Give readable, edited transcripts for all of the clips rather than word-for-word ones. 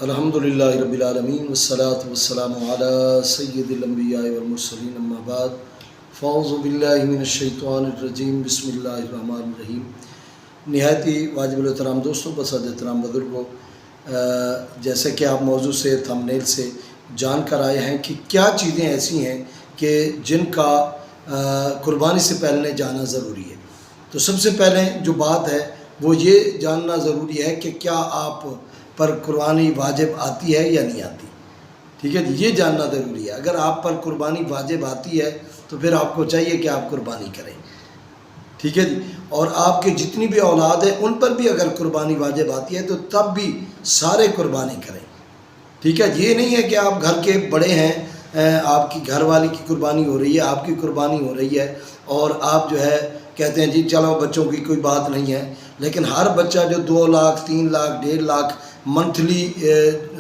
الحمدللہ رب العالمین والصلاة والسلام علی سید الانبیاء والمرسلین اما بعد فاعوذ باللہ من الشیطان الرجیم بسم اللہ الرحمن الرحیم۔ نہایت ہی واجب الاحترام دوستوں، بسد احترام بزرگوں، جیسے کہ آپ موضوع سے تھمبنیل سے جان کر آئے ہیں کہ کیا چیزیں ایسی ہیں کہ جن کا قربانی سے پہلے جانا ضروری ہے۔ تو سب سے پہلے جو بات ہے وہ یہ جاننا ضروری ہے کہ کیا آپ پر قربانی واجب آتی ہے یا نہیں آتی۔ ٹھیک ہے جی، یہ جاننا ضروری ہے۔ اگر آپ پر قربانی واجب آتی ہے تو پھر آپ کو چاہیے کہ آپ قربانی کریں۔ ٹھیک ہے جی، اور آپ کے جتنی بھی اولاد ہیں ان پر بھی اگر قربانی واجب آتی ہے تو تب بھی سارے قربانی کریں۔ ٹھیک ہے، یہ نہیں ہے کہ آپ گھر کے بڑے ہیں، آپ کی گھر والی کی قربانی ہو رہی ہے، آپ کی قربانی ہو رہی ہے اور آپ جو ہے کہتے ہیں جی چلو بچوں کی کوئی بات نہیں ہے، لیکن ہر بچہ جو 2 لاکھ 3 لاکھ 1.5 لاکھ منتھلی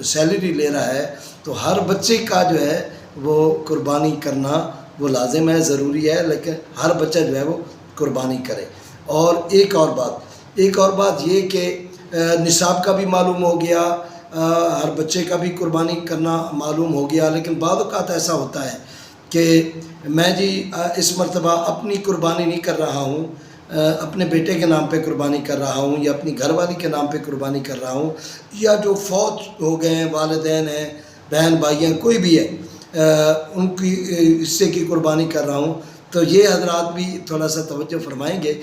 سیلری لے رہا ہے تو ہر بچے کا جو ہے وہ قربانی کرنا وہ لازم ہے، ضروری ہے، لیکن ہر بچہ جو ہے وہ قربانی کرے۔ اور ایک اور بات یہ کہ نصاب کا بھی معلوم ہو گیا، ہر بچے کا بھی قربانی کرنا معلوم ہو گیا، لیکن بعض اوقات ایسا ہوتا ہے کہ میں جی اس مرتبہ اپنی قربانی نہیں کر رہا ہوں، اپنے بیٹے کے نام پہ قربانی کر رہا ہوں یا اپنی گھر والی کے نام پہ قربانی کر رہا ہوں، یا جو فوت ہو گئے ہیں والدین ہیں، بہن بھائی ہیں، کوئی بھی ہے، ان کی حصے کی قربانی کر رہا ہوں۔ تو یہ حضرات بھی تھوڑا سا توجہ فرمائیں گے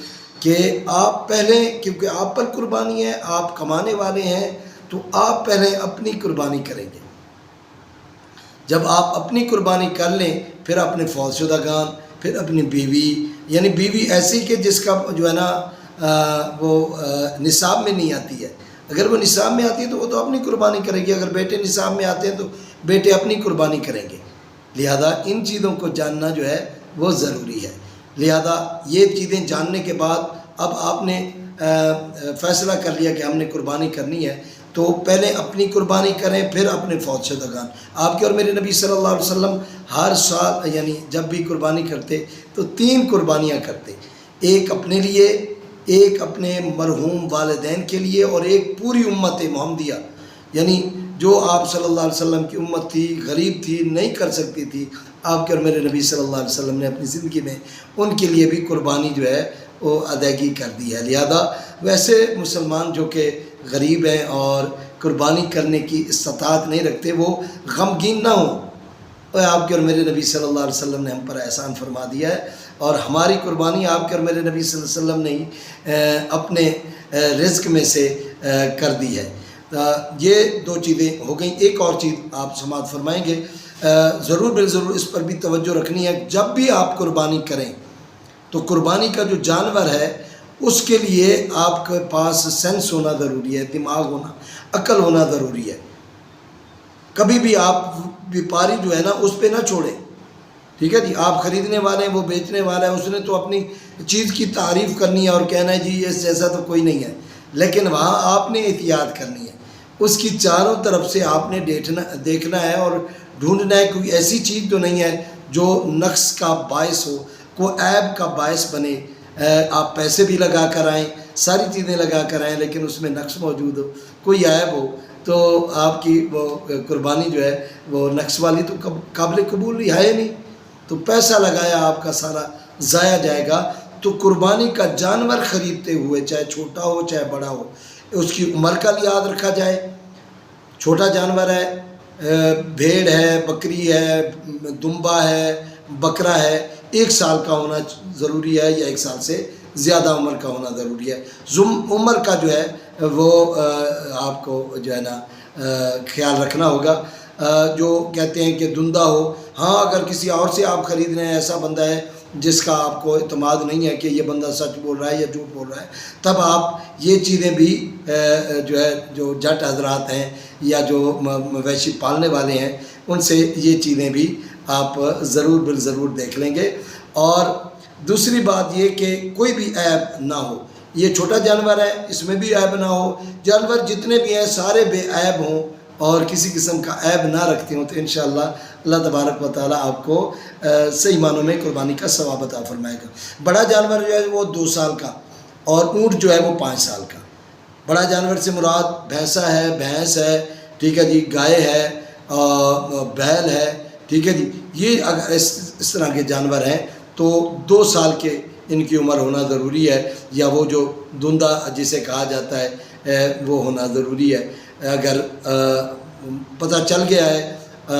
کہ آپ پہلے، کیونکہ آپ پر قربانی ہے، آپ کمانے والے ہیں، تو آپ پہلے اپنی قربانی کریں گے۔ جب آپ اپنی قربانی کر لیں پھر اپنے فوت شدگان، پھر اپنی بیوی، یعنی بیوی ایسی کہ جس کا جو ہے نا وہ نصاب میں نہیں آتی ہے، اگر وہ نصاب میں آتی ہے تو وہ تو اپنی قربانی کرے گی، اگر بیٹے نصاب میں آتے ہیں تو بیٹے اپنی قربانی کریں گے۔ لہذا ان چیزوں کو جاننا جو ہے وہ ضروری ہے۔ لہذا یہ چیزیں جاننے کے بعد اب آپ نے فیصلہ کر لیا کہ ہم نے قربانی کرنی ہے، تو پہلے اپنی قربانی کریں پھر اپنے فوت شدگان۔ آپ کے اور میرے نبی صلی اللہ علیہ وسلم ہر سال یعنی جب بھی قربانی کرتے تو 3 قربانیاں کرتے، ایک اپنے لیے، ایک اپنے مرحوم والدین کے لیے، اور ایک پوری امت محمدیہ، یعنی جو آپ صلی اللہ علیہ وسلم کی امت تھی، غریب تھی، نہیں کر سکتی تھی، آپ کے اور میرے نبی صلی اللہ علیہ وسلم نے اپنی زندگی میں ان کے لیے بھی قربانی جو ہے وہ ادائیگی کر دی ہے۔ لہذا ویسے مسلمان جو کہ غریب ہیں اور قربانی کرنے کی استطاعت نہیں رکھتے وہ غمگین نہ ہوں، آپ کے اور میرے نبی صلی اللہ علیہ وسلم نے ہم پر احسان فرما دیا ہے، اور ہماری قربانی آپ کے اور میرے نبی صلی اللہ علیہ وسلم نے ہی اپنے رزق میں سے کر دی ہے۔ یہ 2 چیزیں ہو گئیں۔ ایک اور چیز آپ سماعت فرمائیں گے، ضرور بالضرور اس پر بھی توجہ رکھنی ہے۔ جب بھی آپ قربانی کریں تو قربانی کا جو جانور ہے اس کے لیے آپ کے پاس سینس ہونا ضروری ہے، دماغ ہونا، عقل ہونا ضروری ہے۔ کبھی بھی آپ بیپاری جو ہے نا اس پہ نہ چھوڑیں۔ ٹھیک ہے جی، آپ خریدنے والے ہیں، وہ بیچنے والا ہے، اس نے تو اپنی چیز کی تعریف کرنی ہے اور کہنا ہے جی اس جیسا تو کوئی نہیں ہے، لیکن وہاں آپ نے احتیاط کرنی ہے، اس کی چاروں طرف سے آپ نے دیکھنا ہے اور ڈھونڈنا ہے کوئی ایسی چیز تو نہیں ہے جو نقص کا باعث ہو، کوئی عیب کا باعث بنے۔ آپ پیسے بھی لگا کر آئیں، ساری چیزیں لگا کر آئیں، لیکن اس میں نقص موجود ہو، کوئی عیب ہو، تو آپ کی وہ قربانی جو ہے وہ نقص والی تو قابل قبول ہی ہے نہیں، تو پیسہ لگایا آپ کا سارا ضائع جائے گا۔ تو قربانی کا جانور خریدتے ہوئے چاہے چھوٹا ہو چاہے بڑا ہو، اس کی عمر کا لحاظ رکھا جائے۔ چھوٹا جانور ہے، بھیڑ ہے، بکری ہے، دمبا ہے، بکرا ہے، 1 سال کا ہونا ضروری ہے یا 1 سال سے زیادہ عمر کا ہونا ضروری ہے۔ عمر کا جو ہے وہ آپ کو جو ہے نا خیال رکھنا ہوگا۔ جو کہتے ہیں کہ دندہ ہو، ہاں اگر کسی اور سے آپ خرید رہے ہیں، ایسا بندہ ہے جس کا آپ کو اعتماد نہیں ہے کہ یہ بندہ سچ بول رہا ہے یا جھوٹ بول رہا ہے، تب آپ یہ چیزیں بھی جو ہے جو جٹ حضرات ہیں یا جو مویشی پالنے والے ہیں ان سے یہ چیزیں بھی آپ ضرور بالضرور دیکھ لیں گے۔ اور دوسری بات یہ کہ کوئی بھی عیب نہ ہو، یہ چھوٹا جانور ہے اس میں بھی عیب نہ ہو، جانور جتنے بھی ہیں سارے بے عیب ہوں اور کسی قسم کا عیب نہ رکھتے ہوں، تو انشاءاللہ اللہ تبارک و تعالیٰ آپ کو صحیح معنوں میں قربانی کا ثواب عطا فرمائے گا۔ بڑا جانور جو ہے وہ 2 سال کا اور اونٹ جو ہے وہ 5 سال کا۔ بڑا جانور سے مراد بھینسا ہے، بھینس ہے، ٹھیک ہے جی، گائے ہے، بیل ہے، ٹھیک ہے جی، یہ اگر اس طرح کے جانور ہیں تو 2 سال کے ان کی عمر ہونا ضروری ہے، یا وہ جو دندہ جسے کہا جاتا ہے وہ ہونا ضروری ہے۔ اگر پتہ چل گیا ہے،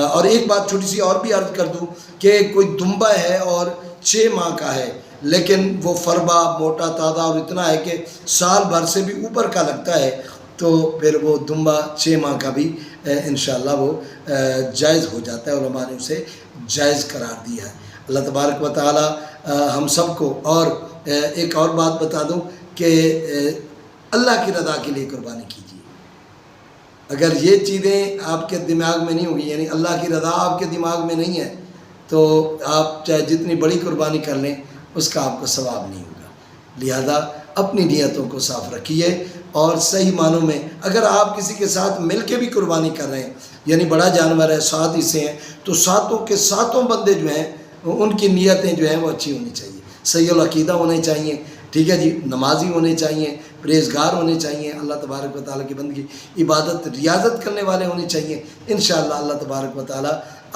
اور ایک بات چھوٹی سی اور بھی عرض کر دوں کہ کوئی دمبا ہے اور 6 ماہ کا ہے، لیکن وہ فربا، موٹا تازہ اور اتنا ہے کہ سال بھر سے بھی اوپر کا لگتا ہے، تو پھر وہ دمبا 6 ماہ کا بھی انشاءاللہ وہ جائز ہو جاتا ہے، اور علماء نے اسے جائز قرار دیا ہے۔ اللہ تبارک و تعالی ہم سب کو، اور ایک اور بات بتا دوں کہ اللہ کی رضا کے لیے قربانی کیجیے۔ اگر یہ چیزیں آپ کے دماغ میں نہیں ہوگی، یعنی اللہ کی رضا آپ کے دماغ میں نہیں ہے، تو آپ چاہے جتنی بڑی قربانی کر لیں اس کا آپ کو ثواب نہیں ہوگا۔ لہذا اپنی نیتوں کو صاف رکھیے، اور صحیح معنوں میں اگر آپ کسی کے ساتھ مل کے بھی قربانی کر رہے ہیں، یعنی بڑا جانور ہے، 7 حصے ہیں، تو 7 کے 7 بندے جو ہیں ان کی نیتیں جو ہیں وہ اچھی ہونی چاہیے، صحیح العقیدہ ہونے چاہیے، ٹھیک ہے جی، نمازی ہونے چاہیے، پرہیزگار ہونے چاہیے، اللہ تبارک و تعالیٰ کی بندگی عبادت ریاضت کرنے والے ہونے چاہیے۔ انشاءاللہ اللہ تبارک و تعالیٰ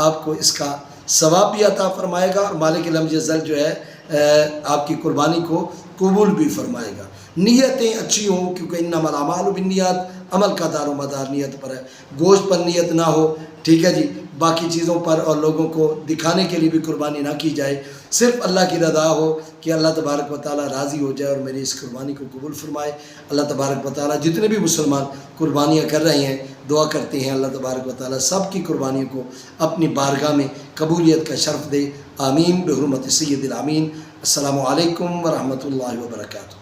آپ کو اس کا ثواب بھی عطا فرمائے گا، اور مالک لم یزل جو ہے آپ کی قربانی کو قبول بھی فرمائے گا۔ نیتیں اچھی ہوں، کیونکہ انما الاعمال بالنیات، عمل کا دار و مدار نیت پر ہے۔ گوشت پر نیت نہ ہو، ٹھیک ہے جی، باقی چیزوں پر اور لوگوں کو دکھانے کے لیے بھی قربانی نہ کی جائے، صرف اللہ کی رضا ہو کہ اللہ تبارک و تعالیٰ راضی ہو جائے اور میری اس قربانی کو قبول فرمائے۔ اللہ تبارک و تعالیٰ جتنے بھی مسلمان قربانیاں کر رہے ہیں، دعا کرتے ہیں اللہ تبارک و تعالیٰ سب کی قربانیوں کو اپنی بارگاہ میں قبولیت کا شرف دے۔ آمین بحرمت سید الامین۔ السلام علیکم ورحمۃ اللہ وبرکاتہ۔